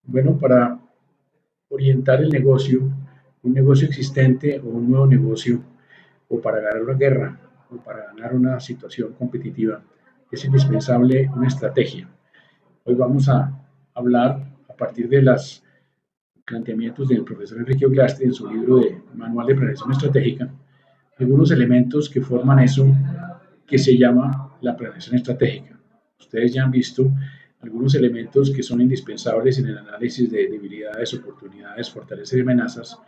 Bueno, para orientar el negocio, un negocio existente o un nuevo negocio, o para ganar una guerra, o para ganar una situación competitiva, es indispensable una estrategia. Hoy vamos a hablar a partir de los planteamientos del profesor Enrique Oglastre en su libro de Manual de Planeación Estratégica, algunos elementos que forman eso que se llama la planeación estratégica. Ustedes ya han visto algunos elementos que son indispensables en el análisis de debilidades, oportunidades, fortalezas y amenazas,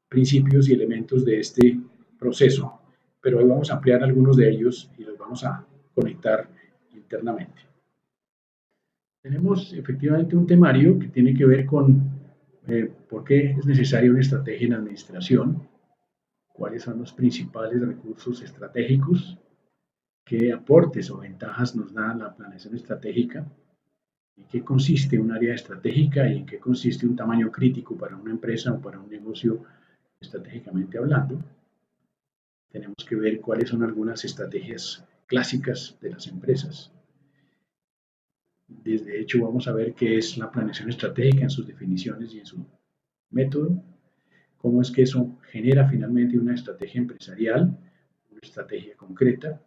principios y elementos de este proceso, pero hoy vamos a ampliar algunos de ellos y los vamos a conectar internamente. Tenemos efectivamente un temario que tiene que ver con por qué es necesaria una estrategia en administración, cuáles son los principales recursos estratégicos, qué aportes o ventajas nos da la planeación estratégica, en qué consiste un área estratégica y en qué consiste un tamaño crítico para una empresa o para un negocio estratégicamente hablando. Tenemos que ver cuáles son algunas estrategias clásicas de las empresas. De hecho, vamos a ver qué es la planeación estratégica en sus definiciones y en su método, cómo es que eso genera finalmente una estrategia empresarial, una estrategia concreta,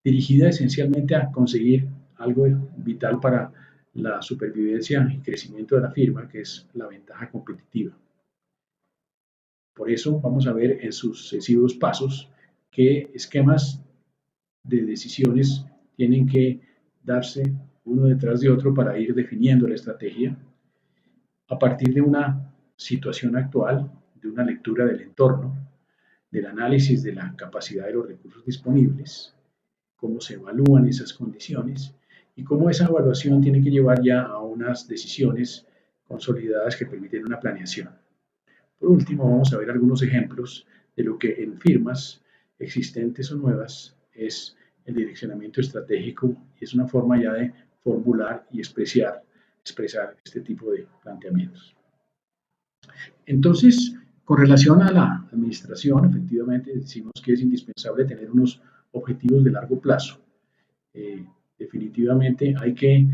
dirigida esencialmente a conseguir algo vital para la supervivencia y crecimiento de la firma, que es la ventaja competitiva. Por eso vamos a ver en sus sucesivos pasos qué esquemas de decisiones tienen que darse uno detrás de otro para ir definiendo la estrategia a partir de una situación actual, de una lectura del entorno, del análisis de la capacidad de los recursos disponibles, cómo se evalúan esas condiciones y cómo esa evaluación tiene que llevar ya a unas decisiones consolidadas que permiten una planeación. Por último, vamos a ver algunos ejemplos de lo que en firmas existentes o nuevas es el direccionamiento estratégico y es una forma ya de formular y expresar este tipo de planteamientos. Entonces, con relación a la administración, efectivamente decimos que es indispensable tener unos objetivos de largo plazo. Definitivamente hay que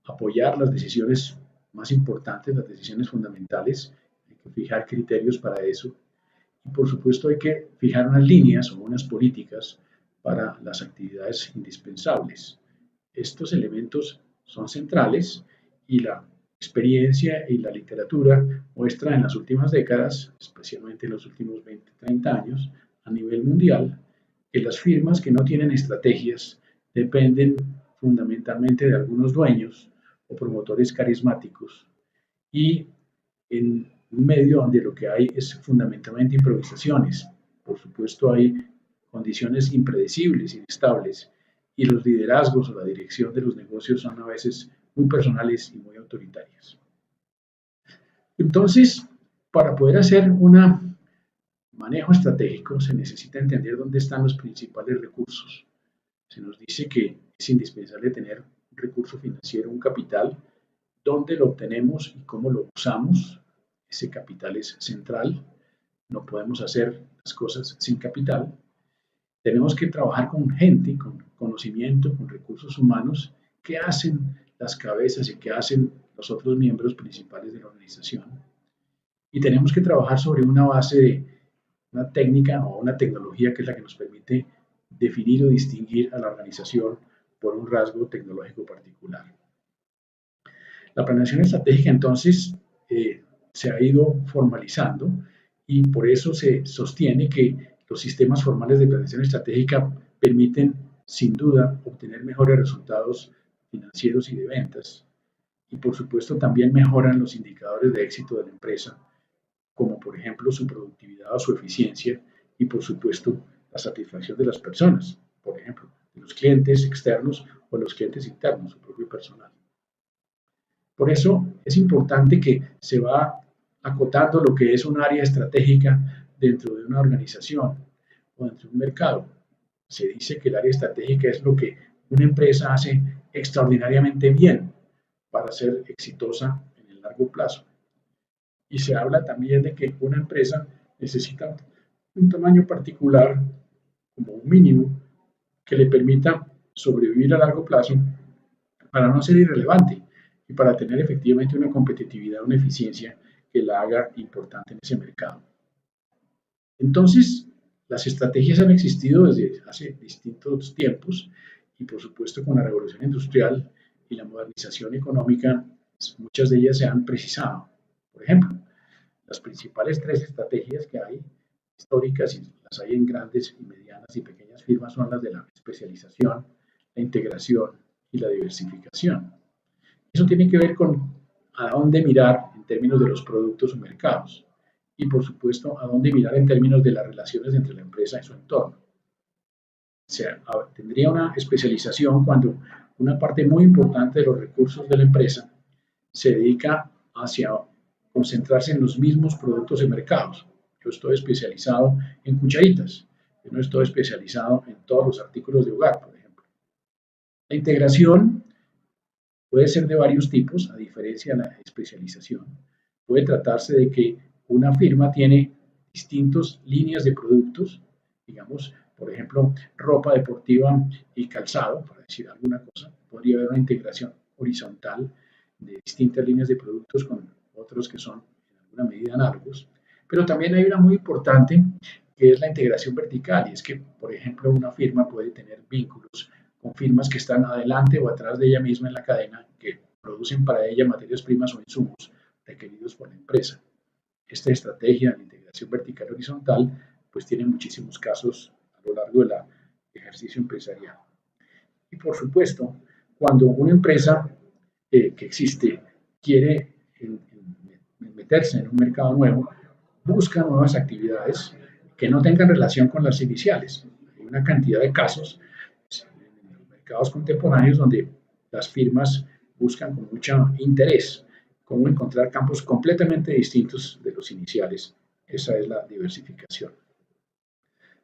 apoyar las decisiones más importantes, las decisiones fundamentales, hay que fijar criterios para eso y por supuesto hay que fijar unas líneas o unas políticas para las actividades indispensables. Estos elementos son centrales y la experiencia y la literatura muestra en las últimas décadas, especialmente en los últimos 20, 30 años, a nivel mundial, que las firmas que no tienen estrategias dependen fundamentalmente de algunos dueños o promotores carismáticos y en un medio donde lo que hay es fundamentalmente improvisaciones. Por supuesto hay condiciones impredecibles, inestables, y los liderazgos o la dirección de los negocios son a veces muy personales y muy autoritarias. Entonces, para poder hacer un manejo estratégico se necesita entender dónde están los principales recursos. Se nos dice que es indispensable tener un recurso financiero, un capital, dónde lo obtenemos y cómo lo usamos. Ese capital es central. No podemos hacer las cosas sin capital. Tenemos que trabajar con gente, con conocimiento, con recursos humanos que hacen las cabezas y que hacen los otros miembros principales de la organización. Y tenemos que trabajar sobre una base de una técnica o una tecnología que es la que nos permite definir o distinguir a la organización por un rasgo tecnológico particular. La planeación estratégica entonces se ha ido formalizando y por eso se sostiene que los sistemas formales de planeación estratégica permiten sin duda obtener mejores resultados financieros y de ventas y por supuesto también mejoran los indicadores de éxito de la empresa como por ejemplo su productividad o su eficiencia y por supuesto la satisfacción de las personas, por ejemplo, de los clientes externos o los clientes internos, su propio personal. Por eso es importante que se va acotando lo que es un área estratégica dentro de una organización o dentro de un mercado. Se dice que el área estratégica es lo que una empresa hace extraordinariamente bien para ser exitosa en el largo plazo. Y se habla también de que una empresa necesita un tamaño particular, como un mínimo, que le permita sobrevivir a largo plazo para no ser irrelevante y para tener efectivamente una competitividad, una eficiencia que la haga importante en ese mercado. Entonces, las estrategias han existido desde hace distintos tiempos y por supuesto con la revolución industrial y la modernización económica, muchas de ellas se han precisado. Por ejemplo, las principales tres estrategias que hay históricas y las hay en grandes y medianas y pequeñas firmas son las de la especialización, la integración y la diversificación. Eso tiene que ver con a dónde mirar en términos de los productos o mercados y por supuesto a dónde mirar en términos de las relaciones entre la empresa y su entorno. O sea, tendría una especialización cuando una parte muy importante de los recursos de la empresa se dedica hacia concentrarse en los mismos productos y mercados. Yo estoy especializado en cucharitas, yo no estoy especializado en todos los artículos de hogar, por ejemplo. La integración puede ser de varios tipos, a diferencia de la especialización. Puede tratarse de que una firma tiene distintas líneas de productos, digamos, por ejemplo, ropa deportiva y calzado, para decir alguna cosa. Podría haber una integración horizontal de distintas líneas de productos con otros que son en alguna medida análogos. Pero también hay una muy importante que es la integración vertical, y es que, por ejemplo, una firma puede tener vínculos con firmas que están adelante o atrás de ella misma en la cadena, que producen para ella materias primas o insumos requeridos por la empresa. Esta estrategia de integración vertical horizontal pues tiene muchísimos casos a lo largo del ejercicio empresarial. Y por supuesto, cuando una empresa que existe quiere meterse en un mercado nuevo, busca nuevas actividades que no tengan relación con las iniciales. Hay una cantidad de casos en los mercados contemporáneos donde las firmas buscan con mucho interés cómo encontrar campos completamente distintos de los iniciales. Esa es la diversificación.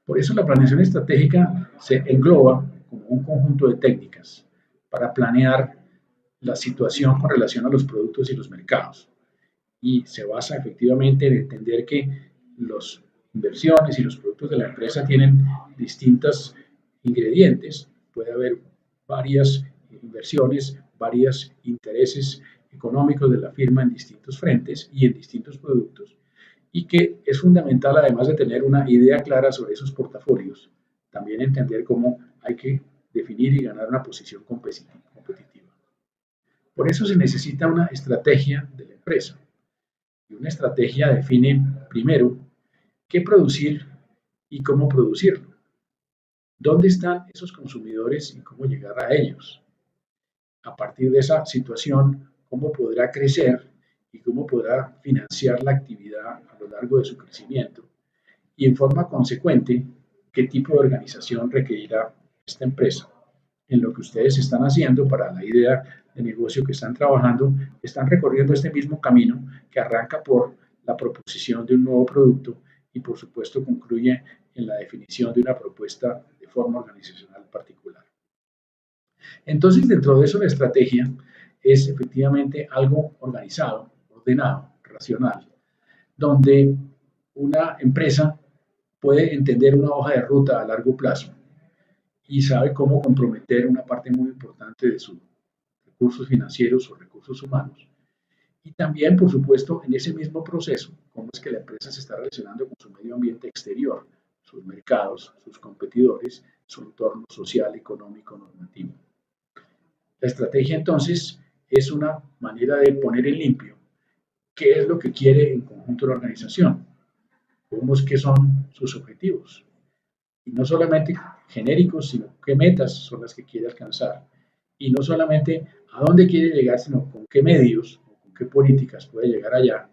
Por eso la planeación estratégica se engloba como un conjunto de técnicas para planear la situación con relación a los productos y los mercados. Y se basa efectivamente en entender que las inversiones y los productos de la empresa tienen distintos ingredientes. Puede haber varias inversiones, varios intereses económicos de la firma en distintos frentes y en distintos productos, y que es fundamental, además de tener una idea clara sobre esos portafolios, también entender cómo hay que definir y ganar una posición competitiva. Por eso se necesita una estrategia de la empresa. Y una estrategia define, primero, qué producir y cómo producirlo. ¿Dónde están esos consumidores y cómo llegar a ellos? A partir de esa situación, cómo podrá crecer y cómo podrá financiar la actividad a lo largo de su crecimiento. Y en forma consecuente, qué tipo de organización requerirá esta empresa. En lo que ustedes están haciendo para la idea de negocio que están trabajando, están recorriendo este mismo camino que arranca por la proposición de un nuevo producto y por supuesto concluye en la definición de una propuesta de forma organizacional particular. Entonces, dentro de eso, la estrategia es efectivamente algo organizado, ordenado, racional, donde una empresa puede entender una hoja de ruta a largo plazo y sabe cómo comprometer una parte muy importante de sus recursos financieros o recursos humanos. Y también, por supuesto, en ese mismo proceso, cómo es que la empresa se está relacionando con su medio ambiente exterior, sus mercados, sus competidores, su entorno social, económico, normativo. La estrategia, entonces, es una manera de poner en limpio qué es lo que quiere en conjunto la organización, cómo es que son sus objetivos. Y no solamente genéricos, sino qué metas son las que quiere alcanzar. Y no solamente a dónde quiere llegar, sino con qué medios o con qué políticas puede llegar allá.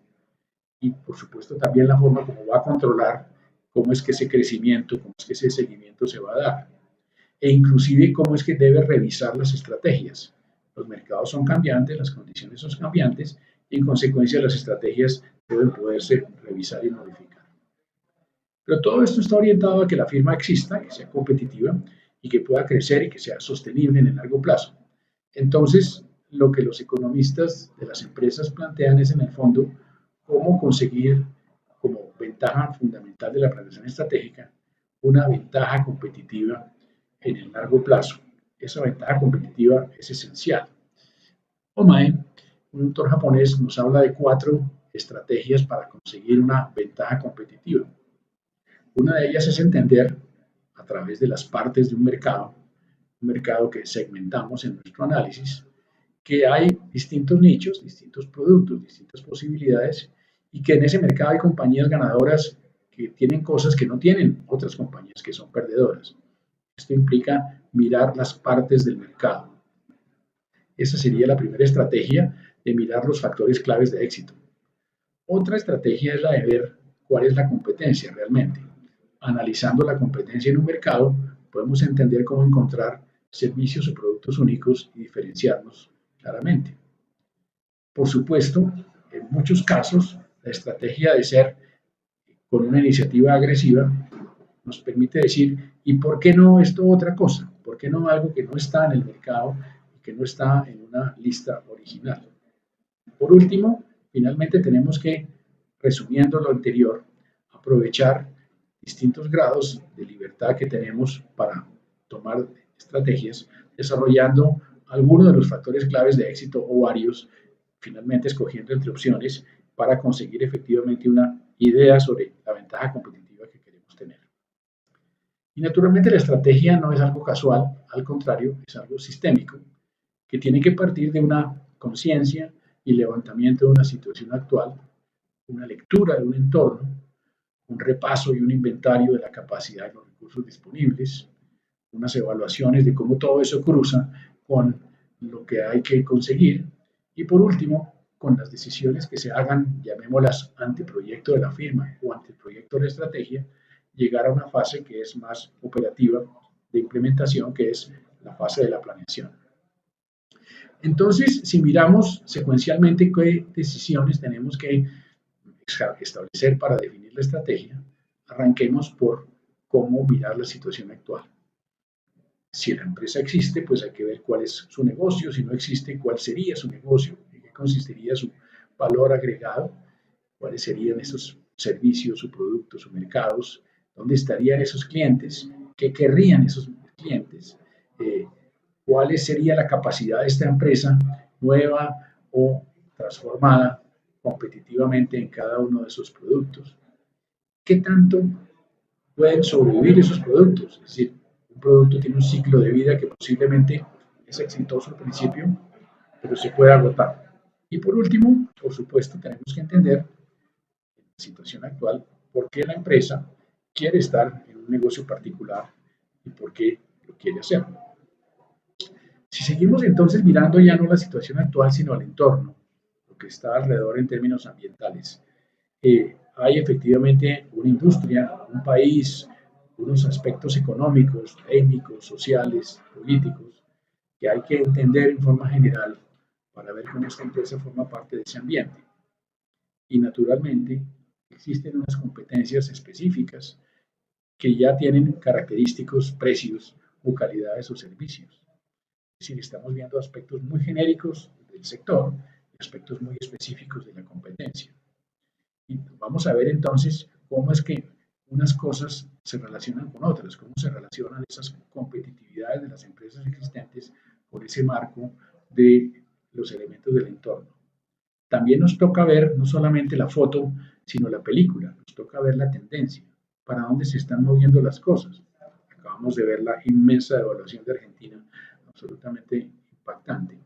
Y por supuesto también la forma como va a controlar cómo es que ese crecimiento, cómo es que ese seguimiento se va a dar. E inclusive cómo es que debe revisar las estrategias. Los mercados son cambiantes, las condiciones son cambiantes y en consecuencia las estrategias deben poderse revisar y modificar. Pero todo esto está orientado a que la firma exista, que sea competitiva y que pueda crecer y que sea sostenible en el largo plazo. Entonces, lo que los economistas de las empresas plantean es, en el fondo, cómo conseguir como ventaja fundamental de la planeación estratégica una ventaja competitiva en el largo plazo. Esa ventaja competitiva es esencial. OMAE un autor japonés nos habla de 4 estrategias para conseguir una ventaja competitiva. Una de ellas es entender a través de las partes de un mercado que segmentamos en nuestro análisis, que hay distintos nichos, distintos productos, distintas posibilidades y que en ese mercado hay compañías ganadoras que tienen cosas que no tienen otras compañías que son perdedoras. Esto implica mirar las partes del mercado. Esa sería la primera estrategia de mirar los factores claves de éxito. Otra estrategia es la de ver cuál es la competencia realmente. Analizando la competencia en un mercado, podemos entender cómo encontrar servicios o productos únicos y diferenciarnos claramente. Por supuesto, en muchos casos, la estrategia de ser con una iniciativa agresiva nos permite decir, ¿y por qué no esto otra cosa? ¿Por qué no algo que no está en el mercado y que no está en una lista original? Por último, finalmente tenemos que, resumiendo lo anterior, aprovechar distintos grados de libertad que tenemos para tomar estrategias, desarrollando algunos de los factores claves de éxito o varios, finalmente escogiendo entre opciones para conseguir efectivamente una idea sobre la ventaja competitiva que queremos tener. Y naturalmente la estrategia no es algo casual, al contrario, es algo sistémico, que tiene que partir de una conciencia y levantamiento de una situación actual, una lectura de un entorno, un repaso y un inventario de la capacidad de los recursos disponibles, unas evaluaciones de cómo todo eso cruza con lo que hay que conseguir y por último, con las decisiones que se hagan, llamémoslas anteproyecto de la firma o anteproyecto de la estrategia, llegar a una fase que es más operativa de implementación, que es la fase de la planeación. Entonces, si miramos secuencialmente qué decisiones tenemos que establecer para definir la estrategia, arranquemos por cómo mirar la situación actual. Si la empresa existe, pues hay que ver cuál es su negocio. Si no existe, cuál sería su negocio, en qué consistiría su valor agregado, cuáles serían esos servicios, o productos, o mercados, dónde estarían esos clientes, qué querrían esos clientes, cuál sería la capacidad de esta empresa nueva o transformada competitivamente en cada uno de esos productos. ¿Qué tanto pueden sobrevivir esos productos? Es decir, un producto tiene un ciclo de vida que posiblemente es exitoso al principio, pero se puede agotar. Y por último, por supuesto, tenemos que entender en la situación actual por qué la empresa quiere estar en un negocio particular y por qué lo quiere hacer. Si seguimos entonces mirando ya no la situación actual, sino al entorno, lo que está alrededor en términos ambientales, hay efectivamente una industria, un país, unos aspectos económicos, étnicos, sociales, políticos, que hay que entender en forma general para ver cómo esta empresa forma parte de ese ambiente. Y naturalmente existen unas competencias específicas que ya tienen característicos, precios o calidades o servicios. Es decir, estamos viendo aspectos muy genéricos del sector y aspectos muy específicos de la competencia. Y vamos a ver entonces cómo es que unas cosas se relacionan con otras, cómo se relacionan esas competitividades de las empresas existentes por ese marco de los elementos del entorno. También nos toca ver no solamente la foto, sino la película, nos toca ver la tendencia, para dónde se están moviendo las cosas. Acabamos de ver la inmensa devaluación de Argentina, absolutamente impactante.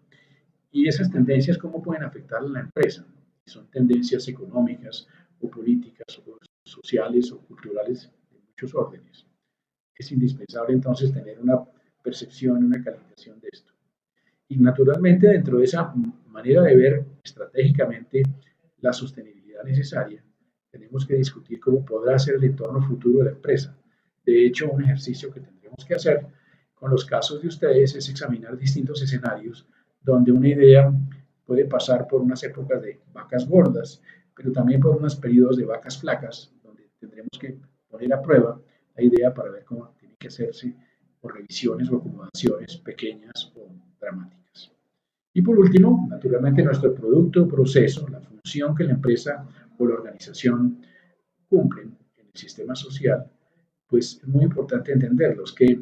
Y esas tendencias, ¿cómo pueden afectar a la empresa? Son tendencias económicas o políticas o sociales o culturales de muchos órdenes. Es indispensable entonces tener una percepción, una calificación de esto. Y naturalmente dentro de esa manera de ver estratégicamente la sostenibilidad necesaria, tenemos que discutir cómo podrá ser el entorno futuro de la empresa. De hecho, un ejercicio que tendremos que hacer con los casos de ustedes es examinar distintos escenarios donde una idea puede pasar por unas épocas de vacas gordas, pero también por unos periodos de vacas flacas, donde tendremos que poner a prueba la idea para ver cómo tiene que hacerse o revisiones o acomodaciones pequeñas o dramáticas. Y por último, naturalmente nuestro producto o proceso, la función que la empresa o la organización cumplen en el sistema social, pues es muy importante entenderlos, qué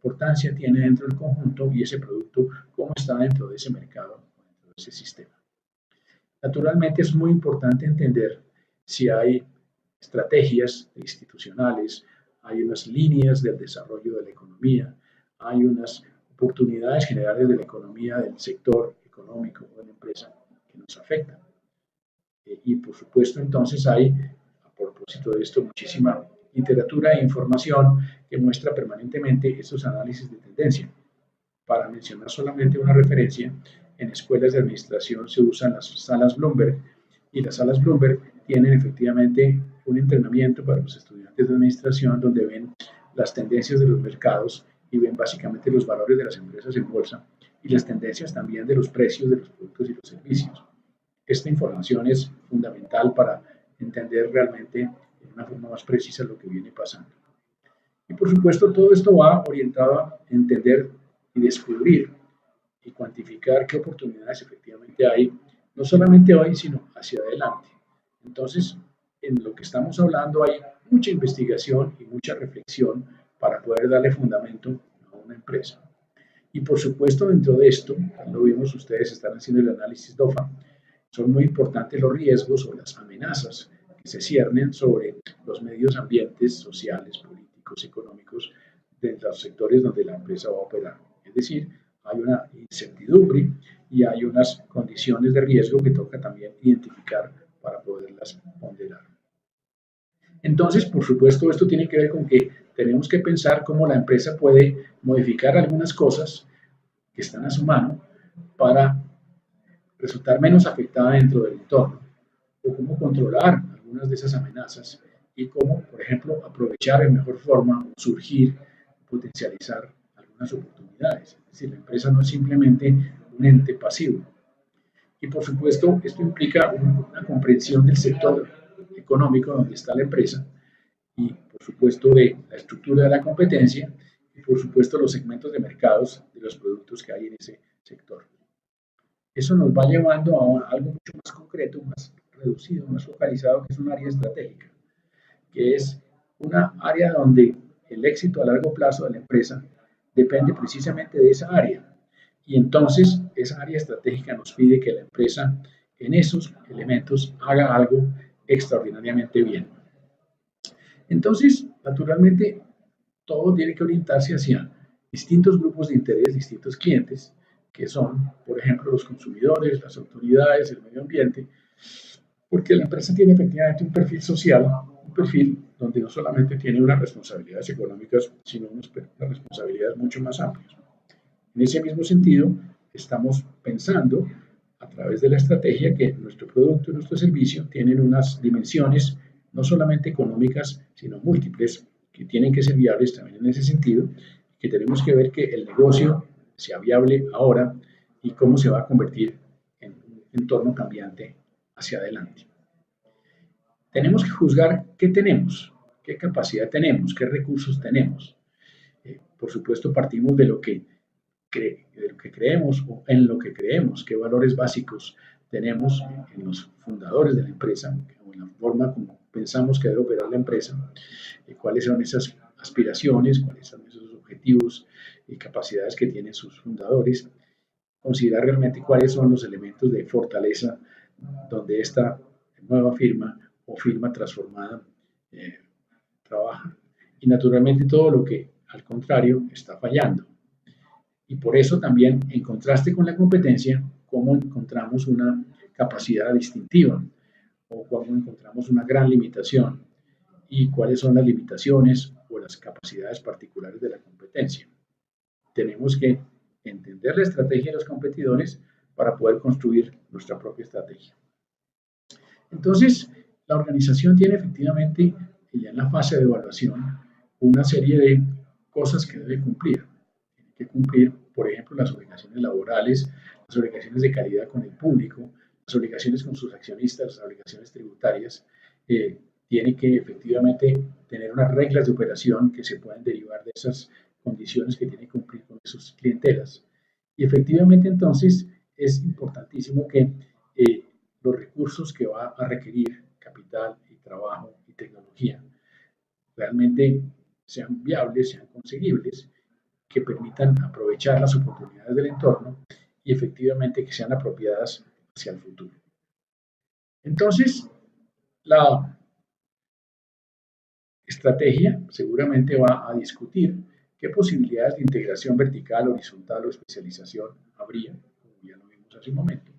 importancia tiene dentro del conjunto y ese producto, cómo está dentro de ese mercado, dentro de ese sistema. Naturalmente es muy importante entender si hay estrategias institucionales, hay unas líneas del desarrollo de la economía, hay unas oportunidades generales de la economía, del sector económico o de la empresa que nos afectan. Y por supuesto entonces hay, a propósito de esto, muchísima literatura e información que muestra permanentemente estos análisis de tendencia. Para mencionar solamente una referencia, en escuelas de administración se usan las salas Bloomberg y las salas Bloomberg tienen efectivamente un entrenamiento para los estudiantes de administración donde ven las tendencias de los mercados y ven básicamente los valores de las empresas en bolsa y las tendencias también de los precios de los productos y los servicios. Esta información es fundamental para entender realmente de una forma más precisa lo que viene pasando. Y por supuesto todo esto va orientado a entender y descubrir y cuantificar qué oportunidades efectivamente hay, no solamente hoy, sino hacia adelante. Entonces, en lo que estamos hablando hay mucha investigación y mucha reflexión para poder darle fundamento a una empresa. Y por supuesto, dentro de esto, lo vimos, ustedes están haciendo el análisis DOFA, son muy importantes los riesgos o las amenazas que se ciernen sobre los medios ambientes sociales, políticos, económicos de los sectores donde la empresa va a operar. Es decir, hay una incertidumbre y hay unas condiciones de riesgo que toca también identificar para poderlas ponderar. Entonces, por supuesto, esto tiene que ver con que tenemos que pensar cómo la empresa puede modificar algunas cosas que están a su mano para resultar menos afectada dentro del entorno, o cómo controlar algunas de esas amenazas y cómo, por ejemplo, aprovechar de mejor forma, surgir, potencializar algunas oportunidades. Es decir, la empresa no es simplemente un ente pasivo. Y por supuesto, esto implica una comprensión del sector económico donde está la empresa y, por supuesto, de la estructura de la competencia y, por supuesto, los segmentos de mercados de los productos que hay en ese sector. Eso nos va llevando a algo mucho más concreto, más reducido, más focalizado, que es un área estratégica, que es una área donde el éxito a largo plazo de la empresa depende precisamente de esa área. Y entonces esa área estratégica nos pide que la empresa en esos elementos haga algo extraordinariamente bien. Entonces, naturalmente, todo tiene que orientarse hacia distintos grupos de interés, distintos clientes, que son, por ejemplo, los consumidores, las autoridades, el medio ambiente, porque la empresa tiene efectivamente un perfil social, un perfil donde no solamente tiene unas responsabilidades económicas, sino unas responsabilidades mucho más amplias. En ese mismo sentido, estamos pensando a través de la estrategia que nuestro producto y nuestro servicio tienen unas dimensiones no solamente económicas, sino múltiples, que tienen que ser viables también en ese sentido, que tenemos que ver que el negocio sea viable ahora y cómo se va a convertir en un entorno cambiante hacia adelante. Tenemos que juzgar qué tenemos, qué capacidad tenemos, qué recursos tenemos. Por supuesto, partimos de lo que creemos o en lo que creemos, qué valores básicos tenemos en los fundadores de la empresa o en la forma como pensamos que debe operar la empresa, cuáles son esas aspiraciones, cuáles son esos objetivos y capacidades que tienen sus fundadores, considerar realmente cuáles son los elementos de fortaleza donde esta nueva firma o firma transformada trabaja y naturalmente todo lo que al contrario está fallando. Y por eso también, en contraste con la competencia, cómo encontramos una capacidad distintiva o cómo encontramos una gran limitación y cuáles son las limitaciones o las capacidades particulares de la competencia. Tenemos que entender la estrategia de los competidores para poder construir nuestra propia estrategia. Entonces, la organización tiene efectivamente, ya en la fase de evaluación, una serie de cosas que debe cumplir. Tiene que cumplir, por ejemplo, las obligaciones laborales, las obligaciones de calidad con el público, las obligaciones con sus accionistas, las obligaciones tributarias. Tiene que efectivamente tener unas reglas de operación que se puedan derivar de esas condiciones que tiene que cumplir con sus clientelas. Y efectivamente entonces es importantísimo que los recursos que va a requerir capital y trabajo y tecnología realmente sean viables, sean conseguibles, que permitan aprovechar las oportunidades del entorno y efectivamente que sean apropiadas hacia el futuro. Entonces, la estrategia seguramente va a discutir qué posibilidades de integración vertical, horizontal o especialización habría, como ya lo vimos hace un momento,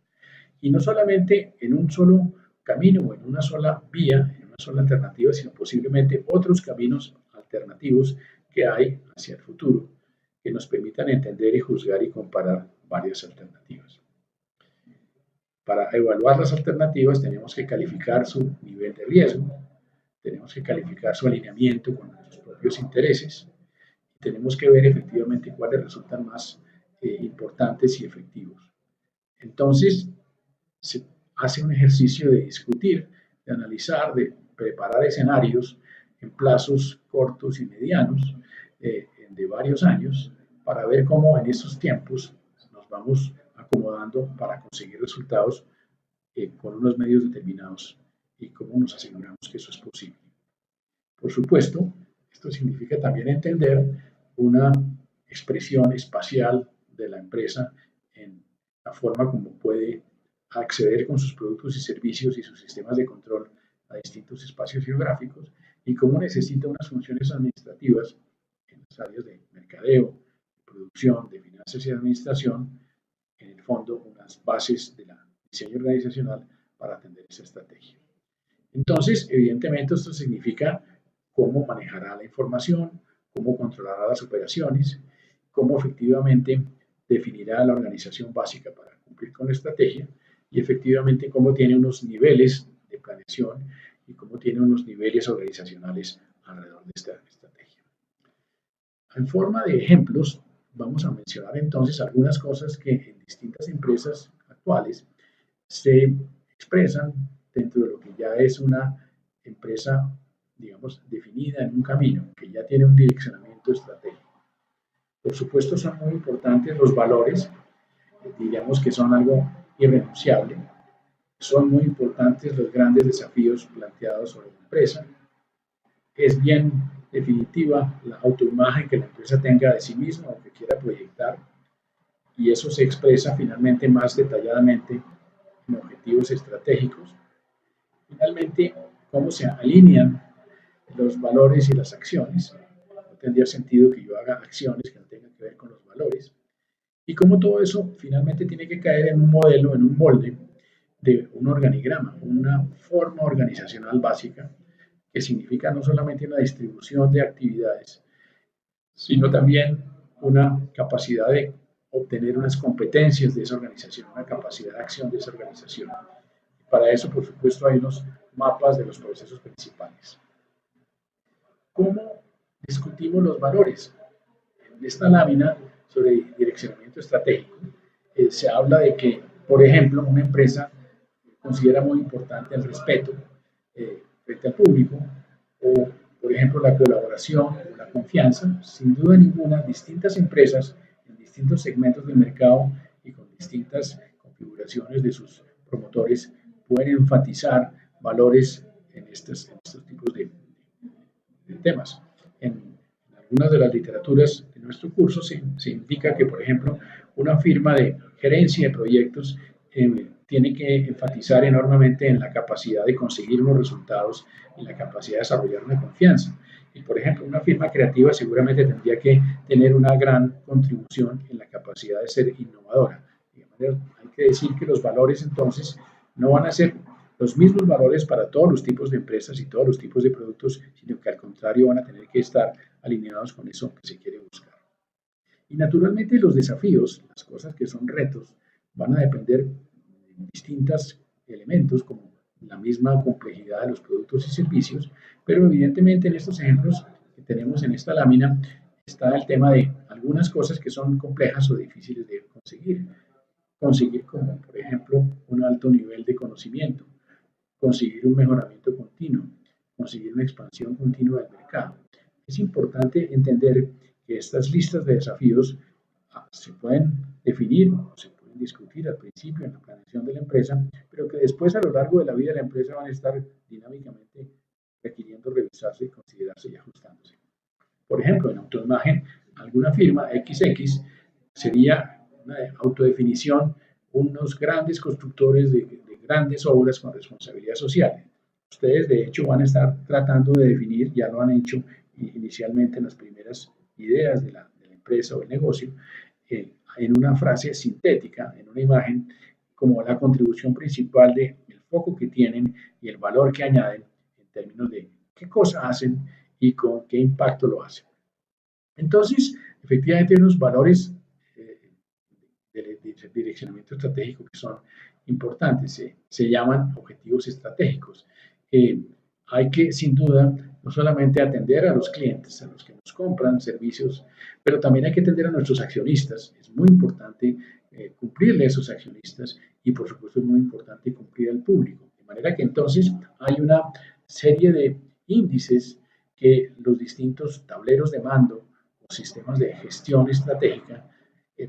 y no solamente en un solo camino o en una sola vía, en una sola alternativa, sino posiblemente otros caminos alternativos que hay hacia el futuro que nos permitan entender y juzgar y comparar varias alternativas. Para evaluar las alternativas tenemos que calificar su nivel de riesgo, tenemos que calificar su alineamiento con nuestros propios intereses y tenemos que ver efectivamente cuáles resultan más importantes y efectivos. Entonces, se hace un ejercicio de discutir, de analizar, de preparar escenarios en plazos cortos y medianos de varios años para ver cómo en esos tiempos nos vamos acomodando para conseguir resultados con unos medios determinados y cómo nos aseguramos que eso es posible. Por supuesto, esto significa también entender una expresión espacial de la empresa en la forma como puede acceder con sus productos y servicios y sus sistemas de control a distintos espacios geográficos y cómo necesita unas funciones administrativas en las áreas de mercadeo, de producción, de finanzas y administración, en el fondo unas bases del diseño organizacional para atender esa estrategia. Entonces, evidentemente, esto significa cómo manejará la información, cómo controlará las operaciones, cómo efectivamente definirá la organización básica para cumplir con la estrategia y efectivamente cómo tiene unos niveles de planeación y cómo tiene unos niveles organizacionales alrededor de esta estrategia. En forma de ejemplos, vamos a mencionar entonces algunas cosas que en distintas empresas actuales se expresan dentro de lo que ya es una empresa, digamos, definida en un camino, que ya tiene un direccionamiento estratégico. Por supuesto, son muy importantes los valores, diríamos que son algo irrenunciable. Son muy importantes los grandes desafíos planteados sobre la empresa. Es bien definitiva la autoimagen que la empresa tenga de sí misma o que quiera proyectar, y eso se expresa finalmente más detalladamente en objetivos estratégicos. Finalmente, cómo se alinean los valores y las acciones. No tendría sentido que yo haga acciones que no tengan que ver con los valores. Y cómo todo eso finalmente tiene que caer en un modelo, en un molde de un organigrama, una forma organizacional básica, que significa no solamente una distribución de actividades, sino también una capacidad de obtener unas competencias de esa organización, una capacidad de acción de esa organización. Para eso, por supuesto, hay unos mapas de los procesos principales. ¿Cómo discutimos los valores? En esta lámina sobre direccionamiento estratégico se habla de que, por ejemplo, una empresa considera muy importante el respeto frente al público o, por ejemplo, la colaboración o la confianza. Sin duda ninguna, distintas empresas en distintos segmentos del mercado y con distintas configuraciones de sus promotores pueden enfatizar valores en estos tipos de temas. En algunas de las literaturas de nuestro curso se indica que, por ejemplo, una firma de gerencia de proyectos tiene que enfatizar enormemente en la capacidad de conseguir unos resultados y la capacidad de desarrollar una confianza. Y, por ejemplo, una firma creativa seguramente tendría que tener una gran contribución en la capacidad de ser innovadora. Hay que decir que los valores entonces no van a ser los mismos valores para todos los tipos de empresas y todos los tipos de productos, sino que al contrario van a tener que estar alineados con eso que se quiere buscar. Y naturalmente los desafíos, las cosas que son retos, van a depender de distintos elementos como la misma complejidad de los productos y servicios, pero evidentemente en estos ejemplos que tenemos en esta lámina está el tema de algunas cosas que son complejas o difíciles de conseguir como por ejemplo un alto nivel de conocimiento, conseguir un mejoramiento continuo, conseguir una expansión continua del mercado. Es importante entender que estas listas de desafíos se pueden definir o se pueden discutir al principio en la planeación de la empresa, pero que después a lo largo de la vida de la empresa van a estar dinámicamente requiriendo revisarse, considerarse y ajustándose. Por ejemplo, en autoimagen, alguna firma XX sería una autodefinición unos grandes constructores de grandes obras con responsabilidad social. Ustedes, de hecho, van a estar tratando de definir, ya lo han hecho inicialmente en las primeras ideas de la empresa o el negocio, en una frase sintética, en una imagen, como la contribución principal del foco que tienen y el valor que añaden en términos de qué cosa hacen y con qué impacto lo hacen. Entonces, efectivamente, hay unos valores de direccionamiento estratégico que son importantes. Se llaman objetivos estratégicos. Hay que, sin duda, no solamente atender a los clientes, a los que nos compran servicios, pero también hay que atender a nuestros accionistas. Es muy importante cumplirle a esos accionistas y, por supuesto, es muy importante cumplir al público. De manera que entonces hay una serie de índices que los distintos tableros de mando o sistemas de gestión estratégica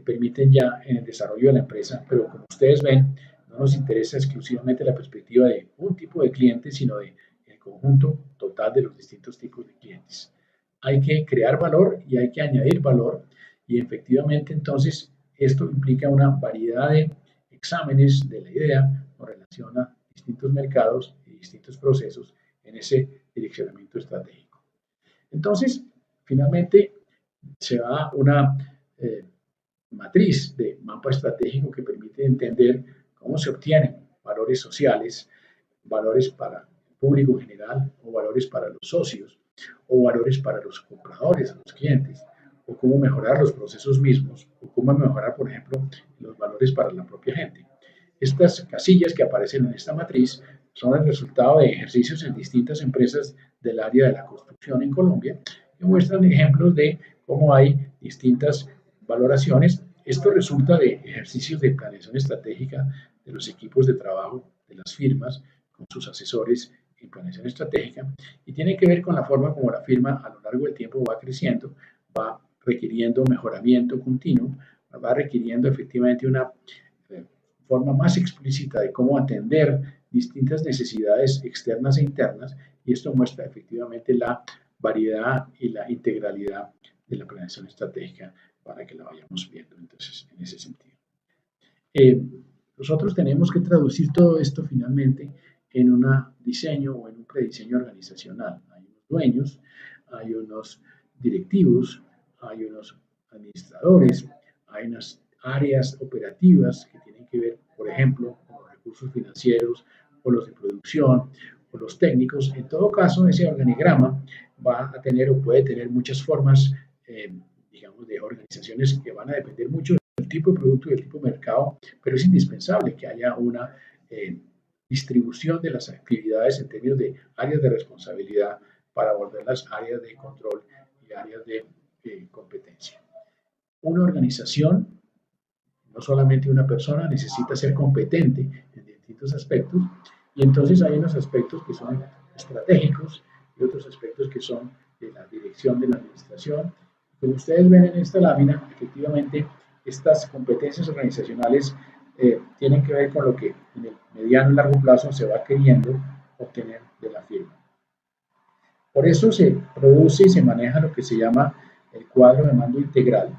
permiten ya en el desarrollo de la empresa, pero como ustedes ven, no nos interesa exclusivamente la perspectiva de un tipo de cliente, sino de el conjunto total de los distintos tipos de clientes. Hay que crear valor y hay que añadir valor y efectivamente entonces esto implica una variedad de exámenes de la idea con relación a distintos mercados y distintos procesos en ese direccionamiento estratégico. Entonces, finalmente se da una matriz de mapa estratégico que permite entender cómo se obtienen valores sociales, valores para el público en general, o valores para los socios, o valores para los compradores, los clientes, o cómo mejorar los procesos mismos, o cómo mejorar, por ejemplo, los valores para la propia gente. Estas casillas que aparecen en esta matriz son el resultado de ejercicios en distintas empresas del área de la construcción en Colombia que muestran ejemplos de cómo hay distintas valoraciones. Esto resulta de ejercicios de planeación estratégica de los equipos de trabajo de las firmas con sus asesores en planeación estratégica y tiene que ver con la forma como la firma a lo largo del tiempo va creciendo, va requiriendo mejoramiento continuo, va requiriendo efectivamente una forma más explícita de cómo atender distintas necesidades externas e internas y esto muestra efectivamente la variedad y la integralidad de la planeación estratégica para que la vayamos viendo entonces en ese sentido. Nosotros tenemos que traducir todo esto finalmente en un diseño o en un prediseño organizacional. Hay unos dueños, hay unos directivos, hay unos administradores, hay unas áreas operativas que tienen que ver, por ejemplo, con los recursos financieros o los de producción o los técnicos. En todo caso, ese organigrama va a tener o puede tener muchas formas, digamos, de organizaciones que van a depender mucho del tipo de producto y del tipo de mercado, pero es indispensable que haya una distribución de las actividades en términos de áreas de responsabilidad para volverlas áreas de control y áreas de competencia. Una organización, no solamente una persona, necesita ser competente en distintos aspectos y entonces hay unos aspectos que son estratégicos y otros aspectos que son de la dirección de la administración. Como ustedes ven en esta lámina, efectivamente, estas competencias organizacionales tienen que ver con lo que en el mediano y largo plazo se va queriendo obtener de la firma. Por eso se produce y se maneja lo que se llama el cuadro de mando integral,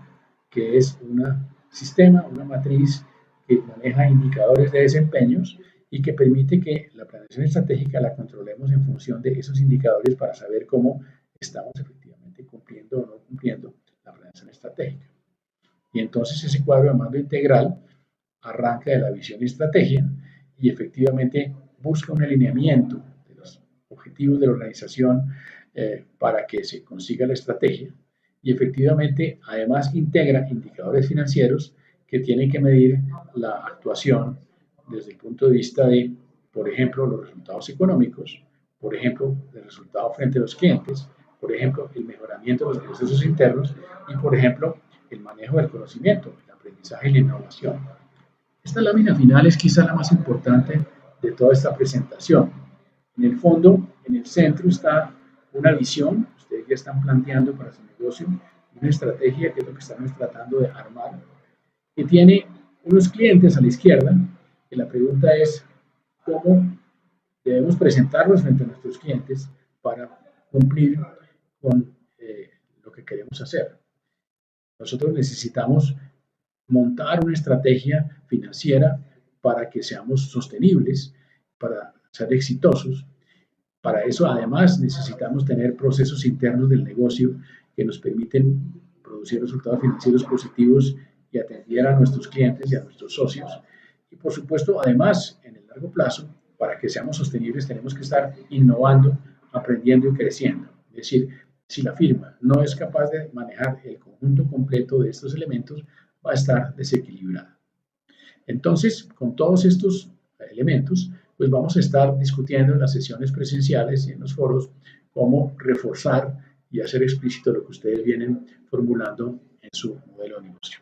que es un sistema, una matriz que maneja indicadores de desempeños y que permite que la planeación estratégica la controlemos en función de esos indicadores para saber cómo estamos efectivamente cumpliendo o no cumpliendo la planeación estratégica. Y entonces ese cuadro de mando integral arranca de la visión y estrategia y efectivamente busca un alineamiento de los objetivos de la organización para que se consiga la estrategia y efectivamente además integra indicadores financieros que tienen que medir la actuación desde el punto de vista de, por ejemplo, los resultados económicos, por ejemplo, el resultado frente a los clientes, por ejemplo, el mejoramiento de los procesos internos y, por ejemplo, el manejo del conocimiento, el aprendizaje y la innovación. Esta lámina final es quizá la más importante de toda esta presentación. En el fondo, en el centro está una visión, ustedes ya están planteando para su negocio, una estrategia que es lo que estamos tratando de armar, que tiene unos clientes a la izquierda, y la pregunta es cómo debemos presentarnos frente a nuestros clientes para cumplir con lo que queremos hacer. Nosotros necesitamos montar una estrategia financiera para que seamos sostenibles, para ser exitosos. Para eso, además, necesitamos tener procesos internos del negocio que nos permiten producir resultados financieros positivos y atender a nuestros clientes y a nuestros socios. Y por supuesto, además, en el largo plazo, para que seamos sostenibles, tenemos que estar innovando, aprendiendo y creciendo. Es decir, si la firma no es capaz de manejar el conjunto completo de estos elementos, va a estar desequilibrada. Entonces, con todos estos elementos, pues vamos a estar discutiendo en las sesiones presenciales y en los foros cómo reforzar y hacer explícito lo que ustedes vienen formulando en su modelo de negocio.